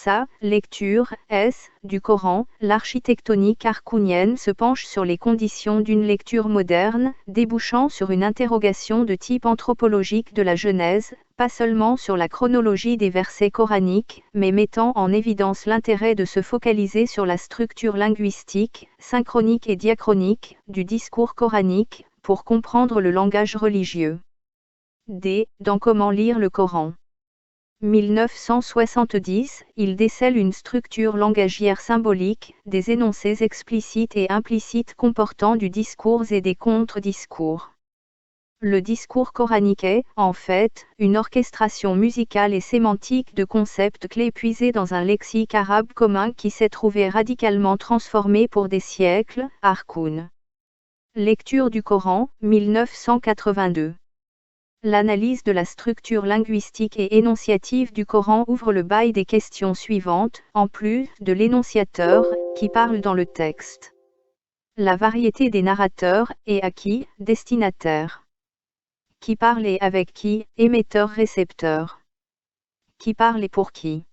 sa lecture du Coran, l'architectonique arkounienne se penche sur les conditions d'une lecture moderne, débouchant sur une interrogation de type anthropologique de la Genèse, pas seulement sur la chronologie des versets coraniques, mais mettant en évidence l'intérêt de se focaliser sur la structure linguistique, synchronique et diachronique, du discours coranique, pour comprendre le langage religieux. Dans Comment lire le Coran. 1970, il décèle une structure langagière symbolique, des énoncés explicites et implicites comportant du discours et des contre-discours. Le discours coranique est, en fait, une orchestration musicale et sémantique de concepts clés puisés dans un lexique arabe commun qui s'est trouvé radicalement transformé pour des siècles. Arkoun. Lecture du Coran, 1982. L'analyse de la structure linguistique et énonciative du Coran ouvre le bail des questions suivantes, en plus de l'énonciateur, qui parle dans le texte. La variété des narrateurs, et à qui, destinataire. Qui parle et avec qui, émetteur-récepteur. Qui parle et pour qui.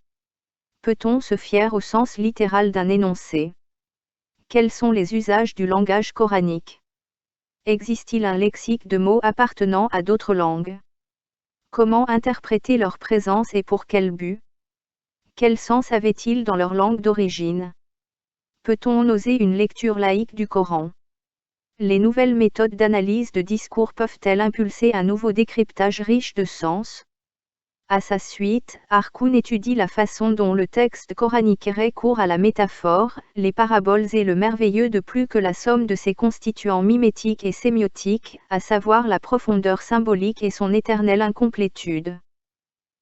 Peut-on se fier au sens littéral d'un énoncé? Quels sont les usages du langage coranique? Existe-t-il un lexique de mots appartenant à d'autres langues? Comment interpréter leur présence et pour quel but? Quel sens avaient-ils dans leur langue d'origine? Peut-on oser une lecture laïque du Coran? Les nouvelles méthodes d'analyse de discours peuvent-elles impulser un nouveau décryptage riche de sens? À sa suite, Arkoun étudie la façon dont le texte coranique recourt à la métaphore, les paraboles et le merveilleux de plus que la somme de ses constituants mimétiques et sémiotiques, à savoir la profondeur symbolique et son éternelle incomplétude.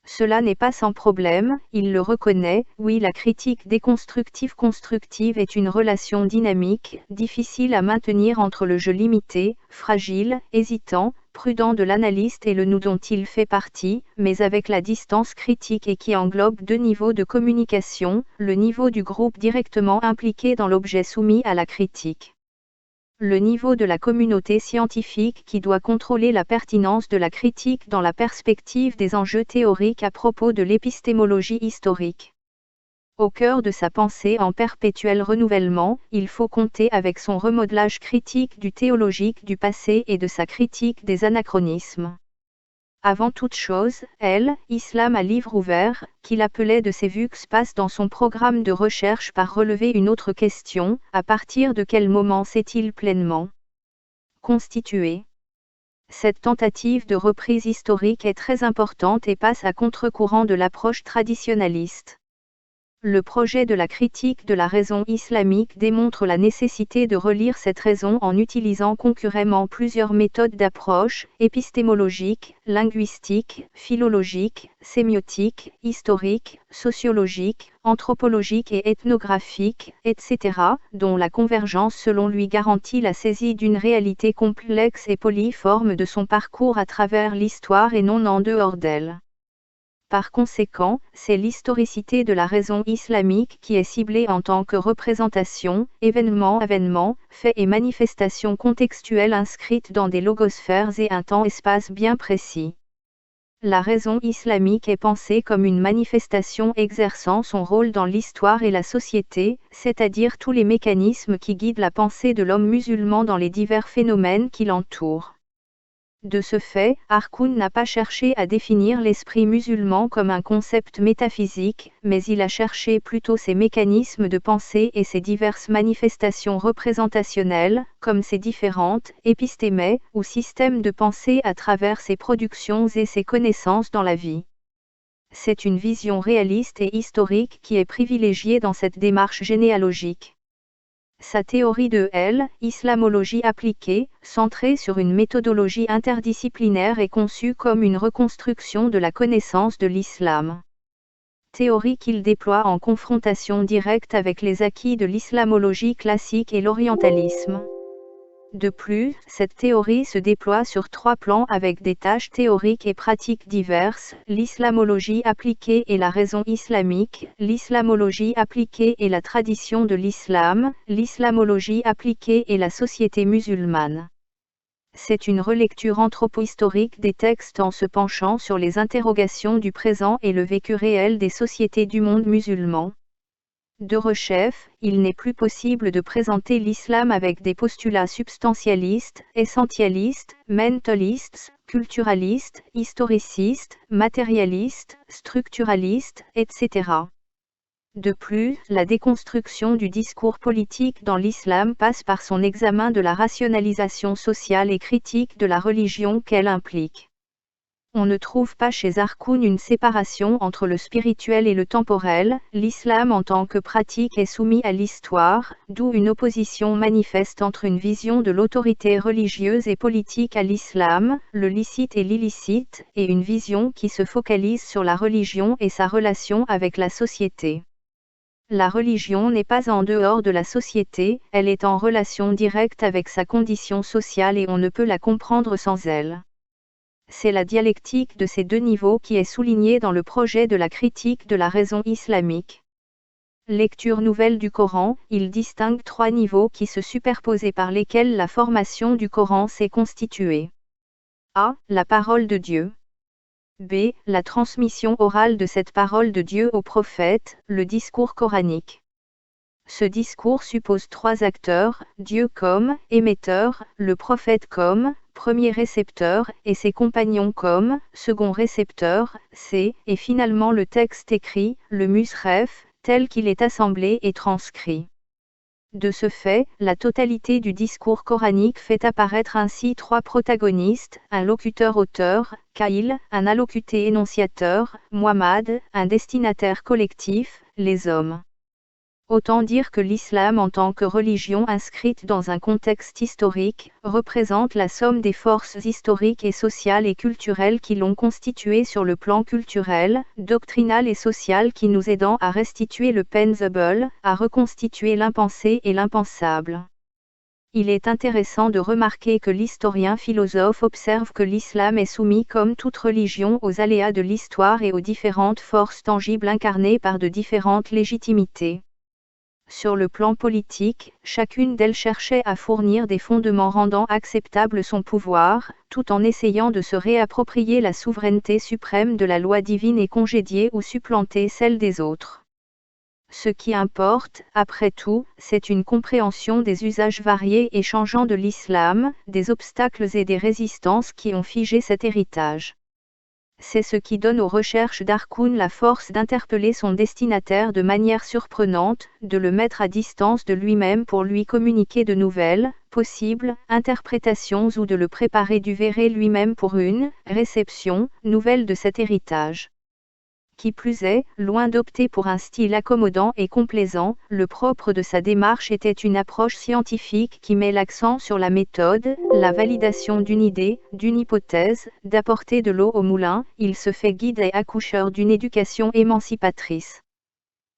Cela n'est pas sans problème, il le reconnaît, oui, la critique déconstructive-constructive est une relation dynamique, difficile à maintenir entre le je limité, fragile, hésitant, prudent de l'analyste et le nous dont il fait partie, mais avec la distance critique et qui englobe deux niveaux de communication, le niveau du groupe directement impliqué dans l'objet soumis à la critique. Le niveau de la communauté scientifique qui doit contrôler la pertinence de la critique dans la perspective des enjeux théoriques à propos de l'épistémologie historique. Au cœur de sa pensée en perpétuel renouvellement, il faut compter avec son remodelage critique du théologique du passé et de sa critique des anachronismes. Avant toute chose, Islam à livre ouvert, qu'il appelait de ses vues passe dans son programme de recherche par relever une autre question, à partir de quel moment s'est-il pleinement constitué? Cette tentative de reprise historique est très importante et passe à contre-courant de l'approche traditionnaliste. Le projet de la critique de la raison islamique démontre la nécessité de relire cette raison en utilisant concurremment plusieurs méthodes d'approche, épistémologique, linguistique, philologique, sémiotique, historique, sociologique, anthropologique et ethnographique, etc., dont la convergence selon lui garantit la saisie d'une réalité complexe et polyforme de son parcours à travers l'histoire et non en dehors d'elle. Par conséquent, c'est l'historicité de la raison islamique qui est ciblée en tant que représentation, événement, fait et manifestation contextuelle inscrite dans des logosphères et un temps-espace bien précis. La raison islamique est pensée comme une manifestation exerçant son rôle dans l'histoire et la société, c'est-à-dire tous les mécanismes qui guident la pensée de l'homme musulman dans les divers phénomènes qui l'entourent. De ce fait, Arkoun n'a pas cherché à définir l'esprit musulman comme un concept métaphysique, mais il a cherché plutôt ses mécanismes de pensée et ses diverses manifestations représentationnelles, comme ses différentes épistémées ou systèmes de pensée à travers ses productions et ses connaissances dans la vie. C'est une vision réaliste et historique qui est privilégiée dans cette démarche généalogique. Sa théorie de l'islamologie appliquée, centrée sur une méthodologie interdisciplinaire est conçue comme une reconstruction de la connaissance de l'islam. Théorie qu'il déploie en confrontation directe avec les acquis de l'islamologie classique et l'orientalisme. De plus, cette théorie se déploie sur trois plans avec des tâches théoriques et pratiques diverses, l'islamologie appliquée et la raison islamique, l'islamologie appliquée et la tradition de l'islam, l'islamologie appliquée et la société musulmane. C'est une relecture anthropohistorique des textes en se penchant sur les interrogations du présent et le vécu réel des sociétés du monde musulman. De rechef, il n'est plus possible de présenter l'islam avec des postulats substantialistes, essentialistes, mentalistes, culturalistes, historicistes, matérialistes, structuralistes, etc. De plus, la déconstruction du discours politique dans l'islam passe par son examen de la rationalisation sociale et critique de la religion qu'elle implique. On ne trouve pas chez Arkoun une séparation entre le spirituel et le temporel, l'islam en tant que pratique est soumis à l'histoire, d'où une opposition manifeste entre une vision de l'autorité religieuse et politique à l'islam, le licite et l'illicite, et une vision qui se focalise sur la religion et sa relation avec la société. La religion n'est pas en dehors de la société, elle est en relation directe avec sa condition sociale et on ne peut la comprendre sans elle. C'est la dialectique de ces deux niveaux qui est soulignée dans le projet de la critique de la raison islamique. Lecture nouvelle du Coran, il distingue trois niveaux qui se superposent et par lesquels la formation du Coran s'est constituée. A. La parole de Dieu. B. La transmission orale de cette parole de Dieu au prophète, le discours coranique. Ce discours suppose trois acteurs, Dieu comme émetteur, le prophète comme premier récepteur, et ses compagnons comme second récepteur, et finalement le texte écrit, le musref, tel qu'il est assemblé et transcrit. De ce fait, la totalité du discours coranique fait apparaître ainsi trois protagonistes, un locuteur-auteur, Kaïl, un allocuté énonciateur, Muhammad, un destinataire collectif, les hommes. Autant dire que l'islam en tant que religion inscrite dans un contexte historique, représente la somme des forces historiques et sociales et culturelles qui l'ont constitué sur le plan culturel, doctrinal et social qui nous aidant à restituer le pensable, à reconstituer l'impensé et l'impensable. Il est intéressant de remarquer que l'historien philosophe observe que l'islam est soumis comme toute religion aux aléas de l'histoire et aux différentes forces tangibles incarnées par de différentes légitimités. Sur le plan politique, chacune d'elles cherchait à fournir des fondements rendant acceptable son pouvoir, tout en essayant de se réapproprier la souveraineté suprême de la loi divine et congédier ou supplanter celle des autres. Ce qui importe, après tout, c'est une compréhension des usages variés et changeants de l'islam, des obstacles et des résistances qui ont figé cet héritage. C'est ce qui donne aux recherches d'Arkoun la force d'interpeller son destinataire de manière surprenante, de le mettre à distance de lui-même pour lui communiquer de nouvelles, possibles, interprétations ou de le préparer du verré lui-même pour une réception nouvelle de cet héritage. Qui plus est, loin d'opter pour un style accommodant et complaisant, le propre de sa démarche était une approche scientifique qui met l'accent sur la méthode, la validation d'une idée, d'une hypothèse, d'apporter de l'eau au moulin, il se fait guide et accoucheur d'une éducation émancipatrice.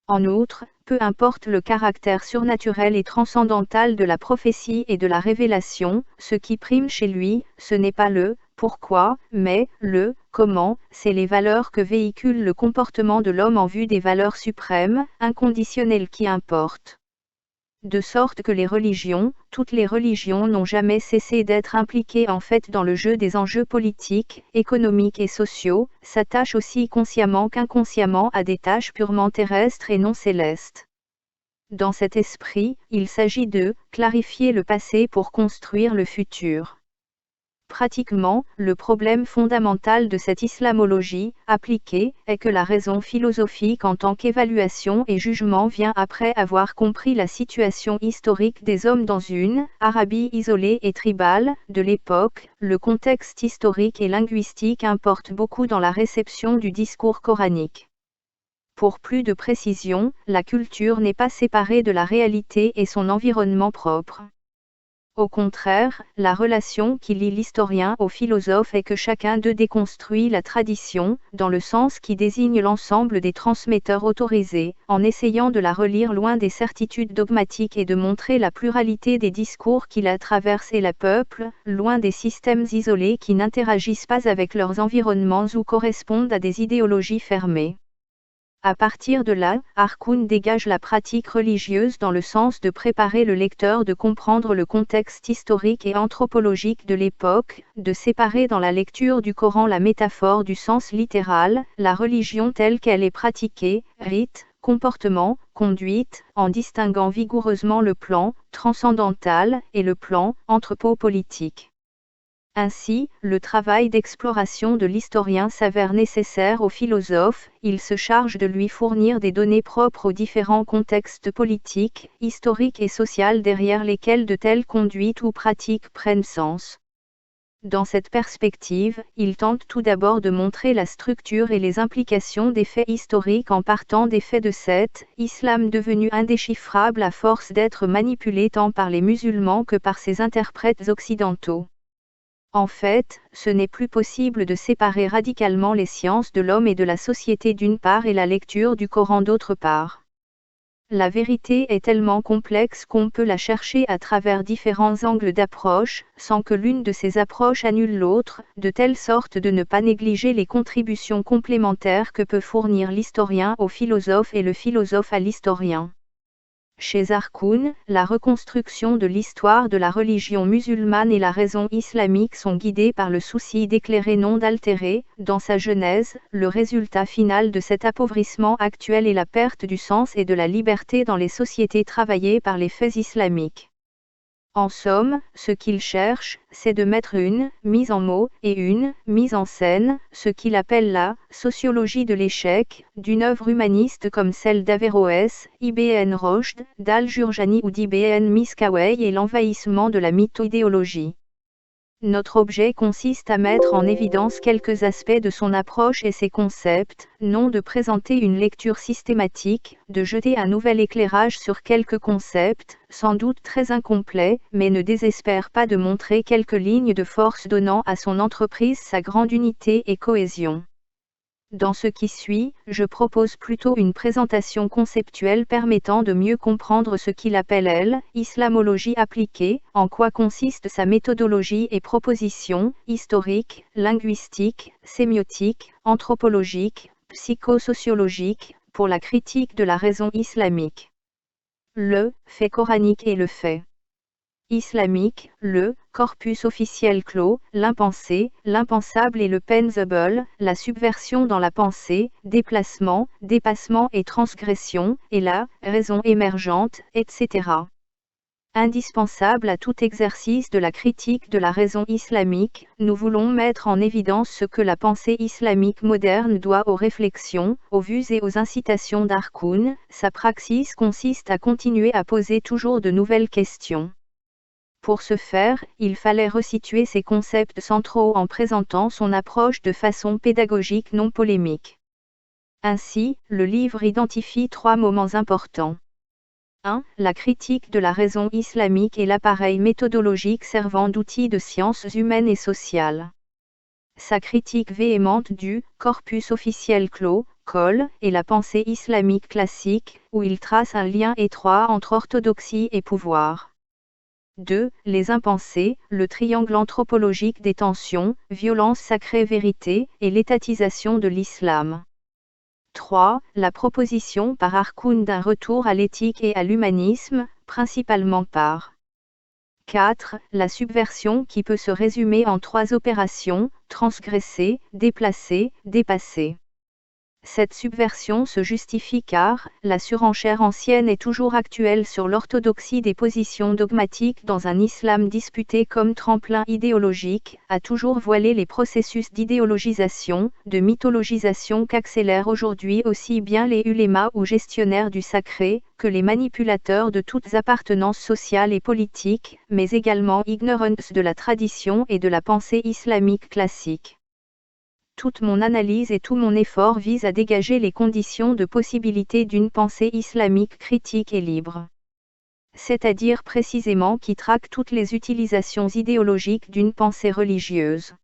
En outre, peu importe le caractère surnaturel et transcendantal de la prophétie et de la révélation, ce qui prime chez lui, ce n'est pas le pourquoi, mais le comment, c'est les valeurs que véhicule le comportement de l'homme en vue des valeurs suprêmes, inconditionnelles qui importent. De sorte que les religions, toutes les religions n'ont jamais cessé d'être impliquées en fait dans le jeu des enjeux politiques, économiques et sociaux, s'attachent aussi consciemment qu'inconsciemment à des tâches purement terrestres et non célestes. Dans cet esprit, il s'agit de clarifier le passé pour construire le futur. Pratiquement, le problème fondamental de cette islamologie, appliquée, est que la raison philosophique en tant qu'évaluation et jugement vient après avoir compris la situation historique des hommes dans une Arabie isolée et tribale de l'époque. Le contexte historique et linguistique importe beaucoup dans la réception du discours coranique. Pour plus de précision, la culture n'est pas séparée de la réalité et son environnement propre. Au contraire, la relation qui lie l'historien au philosophe est que chacun d'eux déconstruit la tradition, dans le sens qui désigne l'ensemble des transmetteurs autorisés, en essayant de la relire loin des certitudes dogmatiques et de montrer la pluralité des discours qui la traversent et la peuplent, loin des systèmes isolés qui n'interagissent pas avec leurs environnements ou correspondent à des idéologies fermées. À partir de là, Harkoun dégage la pratique religieuse dans le sens de préparer le lecteur de comprendre le contexte historique et anthropologique de l'époque, de séparer dans la lecture du Coran la métaphore du sens littéral, la religion telle qu'elle est pratiquée, rite, comportement, conduite, en distinguant vigoureusement le plan transcendantal et le plan anthropopolitique. Ainsi, le travail d'exploration de l'historien s'avère nécessaire au philosophe, il se charge de lui fournir des données propres aux différents contextes politiques, historiques et sociaux derrière lesquels de telles conduites ou pratiques prennent sens. Dans cette perspective, il tente tout d'abord de montrer la structure et les implications des faits historiques en partant des faits de cet islam devenu indéchiffrable à force d'être manipulé tant par les musulmans que par ses interprètes occidentaux. En fait, ce n'est plus possible de séparer radicalement les sciences de l'homme et de la société d'une part et la lecture du Coran d'autre part. La vérité est tellement complexe qu'on peut la chercher à travers différents angles d'approche, sans que l'une de ces approches annule l'autre, de telle sorte de ne pas négliger les contributions complémentaires que peut fournir l'historien au philosophe et le philosophe à l'historien. Chez Harkoun, la reconstruction de l'histoire de la religion musulmane et la raison islamique sont guidées par le souci d'éclairer non d'altérer, dans sa genèse, le résultat final de cet appauvrissement actuel et la perte du sens et de la liberté dans les sociétés travaillées par les faits islamiques. En somme, ce qu'il cherche, c'est de mettre une mise en mots et une mise en scène, ce qu'il appelle la sociologie de l'échec, d'une œuvre humaniste comme celle d'Averroès, Ibn Rushd, d'Al-Jurjani ou d'Ibn Miskawayh et l'envahissement de la mytho-idéologie. Notre objet consiste à mettre en évidence quelques aspects de son approche et ses concepts, non de présenter une lecture systématique, de jeter un nouvel éclairage sur quelques concepts, sans doute très incomplets, mais ne désespère pas de montrer quelques lignes de force donnant à son entreprise sa grande unité et cohésion. Dans ce qui suit, je propose plutôt une présentation conceptuelle permettant de mieux comprendre ce qu'il appelle islamologie appliquée, en quoi consiste sa méthodologie et propositions, historiques, linguistiques, sémiotiques, anthropologiques, psychosociologiques, pour la critique de la raison islamique. Le fait coranique et le fait islamique, le corpus officiel clos, l'impensé, l'impensable et le pensable, la subversion dans la pensée, déplacement, dépassement et transgression, et la raison émergente, etc. Indispensable à tout exercice de la critique de la raison islamique, nous voulons mettre en évidence ce que la pensée islamique moderne doit aux réflexions, aux vues et aux incitations d'Harkoun. Sa praxis consiste à continuer à poser toujours de nouvelles questions. Pour ce faire, il fallait resituer ses concepts centraux en présentant son approche de façon pédagogique non polémique. Ainsi, le livre identifie 3 moments importants. 1. La critique de la raison islamique et l'appareil méthodologique servant d'outil de sciences humaines et sociales. Sa critique véhémente du corpus officiel clos, Col, et la pensée islamique classique, où il trace un lien étroit entre orthodoxie et pouvoir. 2. Les impensés, le triangle anthropologique des tensions, violence sacrée vérité, et l'étatisation de l'islam. 3. La proposition par Harkoun d'un retour à l'éthique et à l'humanisme, principalement par 4. La subversion qui peut se résumer en 3 opérations, transgresser, déplacer, dépasser. Cette subversion se justifie car, la surenchère ancienne est toujours actuelle sur l'orthodoxie des positions dogmatiques dans un islam disputé comme tremplin idéologique, a toujours voilé les processus d'idéologisation, de mythologisation qu'accélèrent aujourd'hui aussi bien les ulémas ou gestionnaires du sacré, que les manipulateurs de toutes appartenances sociales et politiques, mais également ignorance de la tradition et de la pensée islamique classique. Toute mon analyse et tout mon effort visent à dégager les conditions de possibilité d'une pensée islamique critique et libre. C'est-à-dire précisément qui traque toutes les utilisations idéologiques d'une pensée religieuse.